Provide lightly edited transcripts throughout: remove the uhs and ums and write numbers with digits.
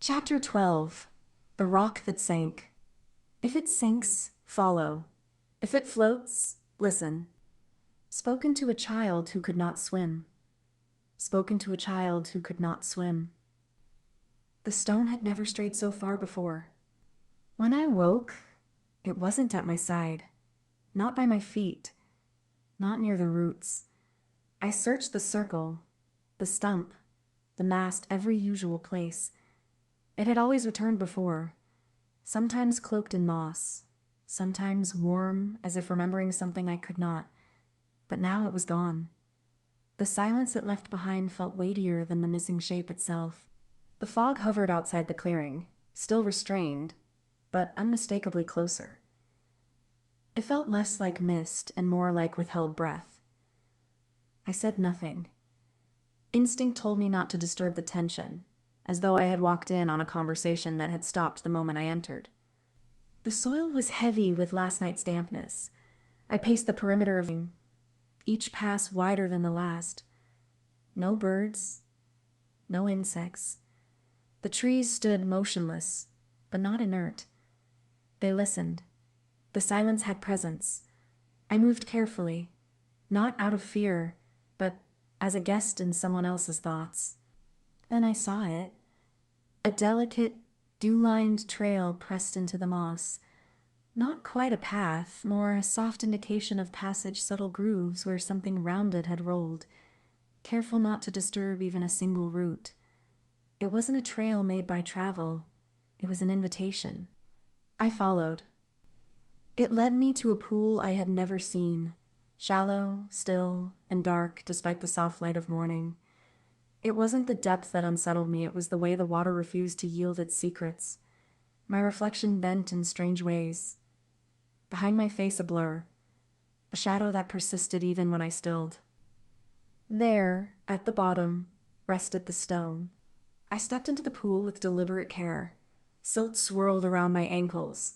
Chapter 12. The Rock That Sank. If it sinks, follow. If it floats, listen. Spoken to a child who could not swim. Spoken to a child who could not swim. The stone had never strayed so far before. When I woke, it wasn't at my side, not by my feet, not near the roots. I searched the circle, the stump, the mast, every usual place. It had always returned before, sometimes cloaked in moss, sometimes warm, as if remembering something I could not. But now it was gone. The silence it left behind felt weightier than the missing shape itself. The fog hovered outside the clearing, still restrained, but unmistakably closer. It felt less like mist and more like withheld breath. I said nothing. Instinct told me not to disturb the tension, as though I had walked in on a conversation that had stopped the moment I entered. The soil was heavy with last night's dampness. I paced the perimeter of each pass wider than the last. No birds, no insects. The trees stood motionless, but not inert. They listened. The silence had presence. I moved carefully, not out of fear, but as a guest in someone else's thoughts. Then I saw it. A delicate, dew-lined trail pressed into the moss. Not quite a path, more a soft indication of passage, subtle grooves where something rounded had rolled, careful not to disturb even a single root. It wasn't a trail made by travel. It was an invitation. I followed. It led me to a pool I had never seen, shallow, still, and dark despite the soft light of morning. It wasn't the depth that unsettled me, it was the way the water refused to yield its secrets. My reflection bent in strange ways. Behind my face a blur, a shadow that persisted even when I stilled. There, at the bottom, rested the stone. I stepped into the pool with deliberate care. Silt swirled around my ankles.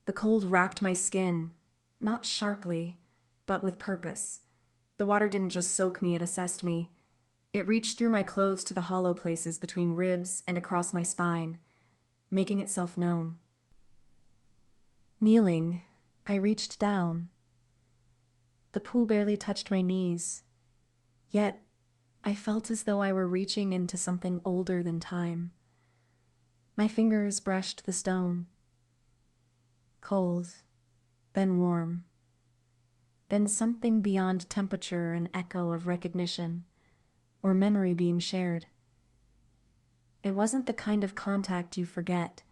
The cold racked my skin, not sharply, but with purpose. The water didn't just soak me, it assessed me. It reached through my clothes to the hollow places between ribs and across my spine, making itself known. Kneeling, I reached down. The pool barely touched my knees, yet I felt as though I were reaching into something older than time. My fingers brushed the stone. Cold, then warm, then something beyond temperature, an echo of recognition, or memory being shared. It wasn't the kind of contact you forget.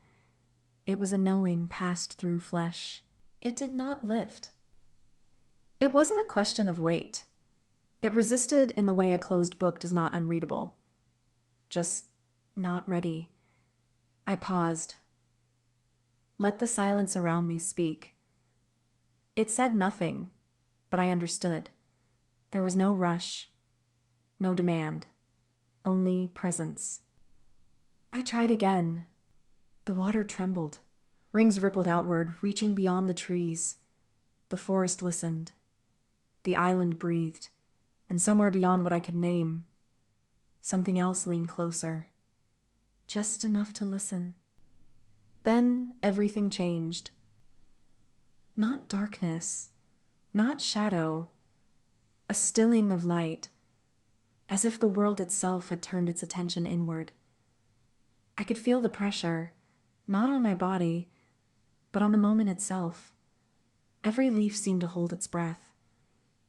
It was a knowing passed through flesh. It did not lift. It wasn't a question of weight. It resisted in the way a closed book does not unreadable. Just not ready. I paused. Let the silence around me speak. It said nothing, but I understood. There was no rush, no demand, only presence. I tried again. The water trembled. Rings rippled outward, reaching beyond the trees. The forest listened. The island breathed. And somewhere beyond what I could name, something else leaned closer. Just enough to listen. Then everything changed. Not darkness, not shadow, a stilling of light, as if the world itself had turned its attention inward. I could feel the pressure, not on my body, but on the moment itself. Every leaf seemed to hold its breath.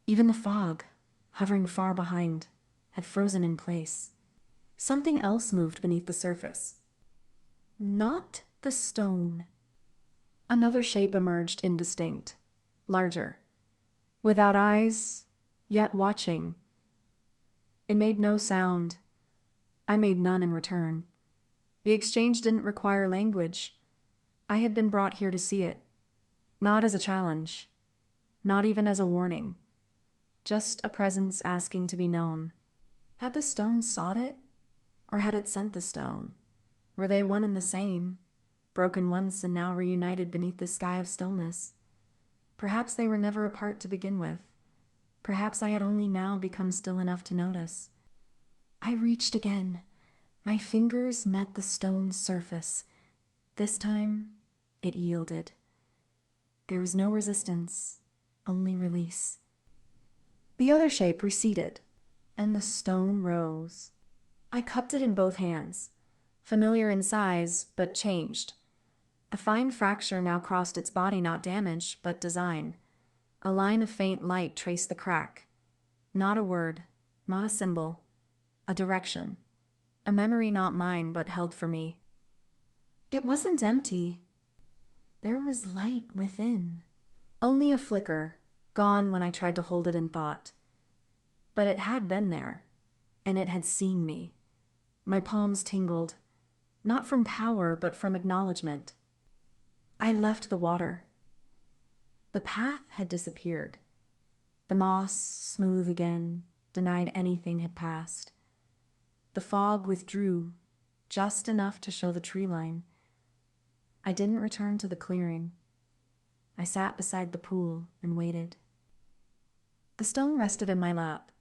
Even the fog, hovering far behind, had frozen in place. Something else moved beneath the surface. Not the stone. Another shape emerged indistinct, larger, without eyes, yet watching. It made no sound. I made none in return. The exchange didn't require language. I had been brought here to see it, not as a challenge, not even as a warning. Just a presence asking to be known. Had the stone sought it? Or had it sent the stone? Were they one and the same, broken once and now reunited beneath the sky of stillness? Perhaps they were never apart to begin with. Perhaps I had only now become still enough to notice. I reached again, My fingers met the stone's surface. This time, it yielded. There was no resistance, only release. The other shape receded, and the stone rose. I cupped it in both hands, familiar in size, but changed. A fine fracture now crossed its body, not damage, but design. A line of faint light traced the crack. Not a word, not a symbol, a direction. A memory not mine, but held for me. It wasn't empty. There was light within. Only a flicker, gone when I tried to hold it in thought. But it had been there, and it had seen me. My palms tingled, not from power, but from acknowledgement. I left the water. The path had disappeared. The moss, smooth again, denied anything had passed. The fog withdrew, just enough to show the tree line. I didn't return to the clearing. I sat beside the pool and waited. The stone rested in my lap.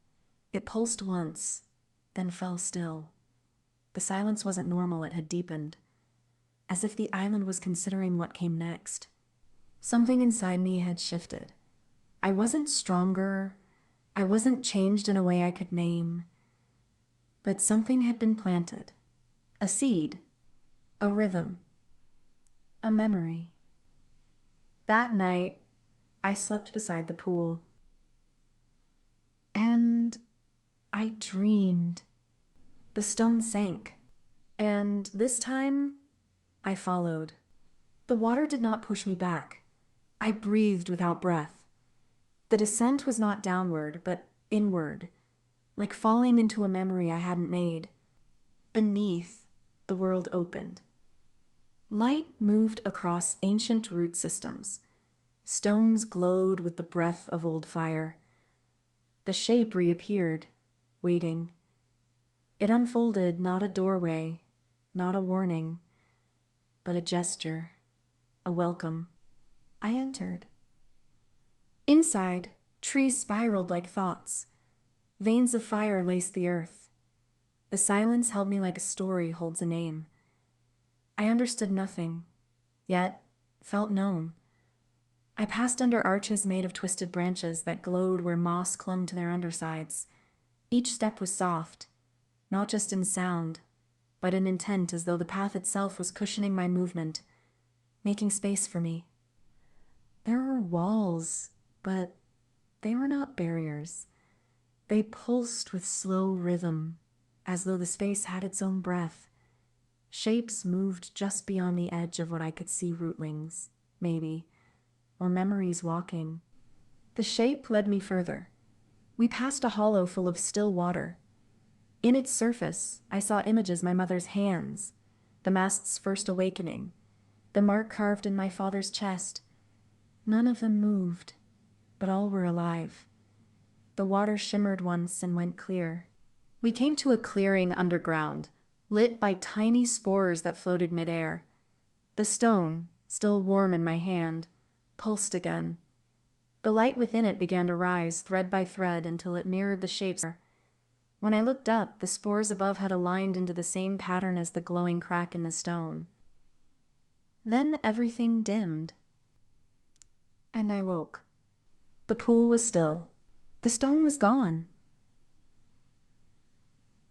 It pulsed once, then fell still. The silence wasn't normal, it had deepened, as if the island was considering what came next. Something inside me had shifted. I wasn't stronger, I wasn't changed in a way I could name, but something had been planted. A seed, a rhythm, a memory. That night, I slept beside the pool. And I dreamed. The stone sank, and this time, I followed. The water did not push me back. I breathed without breath. The descent was not downward, but inward, like falling into a memory I hadn't made. Beneath, the world opened. Light moved across ancient root systems. Stones glowed with the breath of old fire. The shape reappeared, waiting. It unfolded, not a doorway, not a warning, but a gesture, a welcome. I entered. Inside, trees spiraled like thoughts. Veins of fire laced the earth. The silence held me like a story holds a name. I understood nothing, yet felt known. I passed under arches made of twisted branches that glowed where moss clung to their undersides. Each step was soft, not just in sound, but in intent, as though the path itself was cushioning my movement, making space for me. There were walls, but they were not barriers. They pulsed with slow rhythm, as though the space had its own breath. Shapes moved just beyond the edge of what I could see, rootlings, maybe, or memories walking. The shape led me further. We passed a hollow full of still water. In its surface, I saw images my mother's hands, the mast's first awakening, the mark carved in my father's chest. None of them moved, but all were alive. The water shimmered once and went clear. We came to a clearing underground, lit by tiny spores that floated midair. The stone, still warm in my hand, pulsed again. The light within it began to rise, thread by thread, until it mirrored the shapes. When I looked up, the spores above had aligned into the same pattern as the glowing crack in the stone. Then everything dimmed, and I woke. The pool was still. The stone was gone.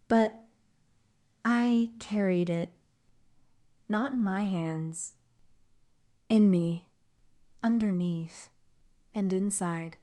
But I carried it, not in my hands, in me, underneath, and inside.